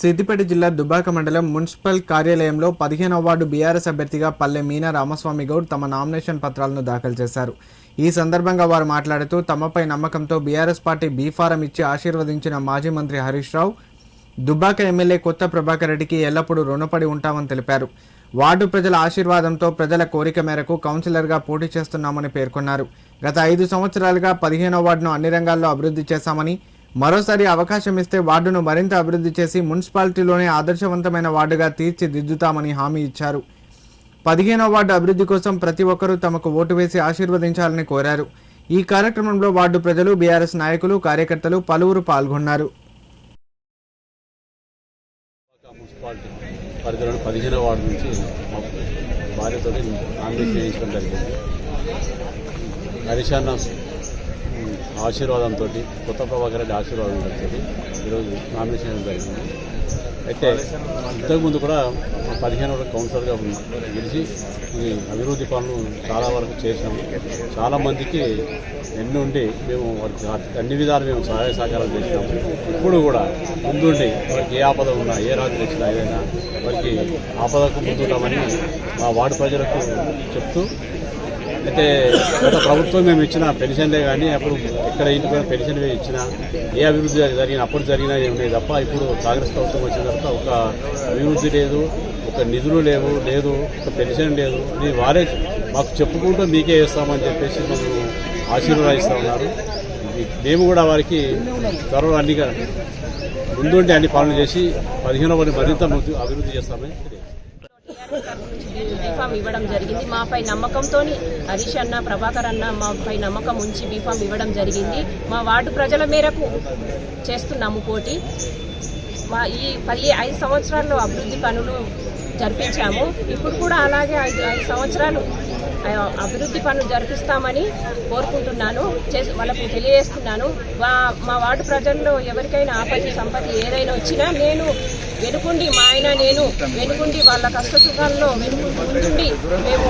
సిద్దిపేట జిల్లా దుబ్బాక మండలం మున్సిపల్ కార్యాలయంలో 15వ వార్డు బీఆర్ఎస్ అభ్యర్థిగా పల్లె మీనా రామస్వామి గౌడ్ తమ నామినేషన్ పత్రాలను దాఖలు చేశారు. ఈ సందర్భంగా వారు మాట్లాడుతూ తమపై నమ్మకంతో బీఆర్ఎస్ పార్టీ బీఫారం ఇచ్చి ఆశీర్వదించిన మాజీ మంత్రి హరీష్ రావు, దుబ్బాక ఎమ్మెల్యే కొత్త ప్రభాకర్ రెడ్డికి ఎల్లప్పుడూ రుణపడి ఉంటామని తెలిపారు. వార్డు ప్రజల ఆశీర్వాదంతో ప్రజల కోరిక మేరకు కౌన్సిలర్గా పోటీ చేస్తున్నామని పేర్కొన్నారు. గత 5 సంవత్సరాలుగా 15వ వార్డును అన్ని రంగాల్లో అభివృద్ధి చేశామని, మరోసారి అవకాశం ఇస్తే వార్డును మరింత అభివృద్ధి చేసి మున్సిపాలిటీలోనే ఆదర్శవంతమైన వార్డుగా తీర్చిదిద్దుతామని హామీ ఇచ్చారు. 15వ వార్డు అభివృద్ధి కోసం ప్రతి ఒక్కరూ తమకు ఓటు వేసి ఆశీర్వదించాలని కోరారు. ఈ కార్యక్రమంలో వార్డు ప్రజలు, బీఆర్ఎస్ నాయకులు, కార్యకర్తలు పలువురు పాల్గొన్నారు. మున్సిపాలిటీ పరిధిలోని 15వ వార్డు నుంచి భార్యతో నామినేషన్ చేయించడం జరిగింది. హరీష్ అన్న ఆశీర్వాదంతో, కొత్త ప్రభాకర్ రెడ్డి ఆశీర్వాదంతో ఈరోజు నామినేషన్ చేయడం జరిగింది. అయితే ఇంతకుముందు కూడా 15వ కౌన్సిలర్గా గెలిచి ఈ అభివృద్ధి పనులు చాలా వరకు చేసాము. చాలామందికి ఎన్నుండి మేము వారికి అన్ని విధాలు మేము సహాయ సహకారం చేసినాము. ఇప్పుడు కూడా ముందుండి వారికి ఏ ఆపద ఉన్నా, ఏ రాత్రి వచ్చినా, ఏదైనా వారికి ఆపదకు ముందుంటామని మా వార్డు ప్రజలకు చెప్తూ, అయితే గత ప్రభుత్వం మేము ఇచ్చిన పెన్షన్లే కానీ అప్పుడు ఎక్కడ ఇంటికి పెన్షన్ ఇచ్చినా, ఏ అభివృద్ధి జరిగినా అప్పుడు జరిగినా ఉన్నాయి తప్ప ఇప్పుడు కాంగ్రెస్ ప్రభుత్వం వచ్చిన తర్వాత ఒక అభివృద్ధి లేదు, ఒక నిధులు లేదు, ఒక పెన్షన్ లేదు. ఇది వారే మాకు చెప్పుకుంటూ మీకే వేస్తామని చెప్పేసి మేము ఆశీర్వదిస్తూ ఉన్నారు. మేము కూడా వారికి త్వరలో అన్నిగా ముందుండి అన్ని పనులు చేసి 15వ వారిని మరింత అభివృద్ధి చేస్తామని బీఫామ్ ఇవ్వడం జరిగింది. మాపై నమ్మకంతో హరీష్ అన్న, ప్రభాకర్ అన్న మాపై నమ్మకం ఉంచి బీఫామ్ ఇవ్వడం జరిగింది. మా వార్డు ప్రజల మేరకు చేస్తున్నాము పోటీ. ఈ 5 సంవత్సరాల్లో అభివృద్ధి పనులు జరిపించాము. ఇప్పుడు కూడా అలాగే 5 సంవత్సరాలు అభివృద్ధి పనులు జరిపిస్తామని కోరుకుంటున్నాను, వాళ్ళకు తెలియజేస్తున్నాను. మా వార్డు ప్రజల్లో ఎవరికైనా ఆపత్తి సంపత్తి ఏదైనా వచ్చినా నేను వెనుకుండి, మా ఆయన నేను వెనుకుండి వాళ్ళ కష్ట సుఖాల్లో ముందుండి మేము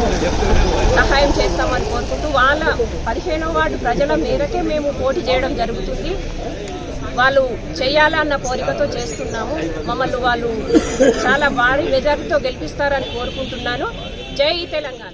సహాయం చేస్తామని కోరుకుంటూ, వాళ్ళ 15వ వార్డు ప్రజల మేరకే మేము పోటీ చేయడం జరుగుతుంది. వాళ్ళు చేయాలన్న కోరికతో చేస్తున్నాము. మమ్మల్ని వాళ్ళు చాలా భారీ మెజారిటీతో గెలిపిస్తారని కోరుకుంటున్నాను. జై తెలంగాణ.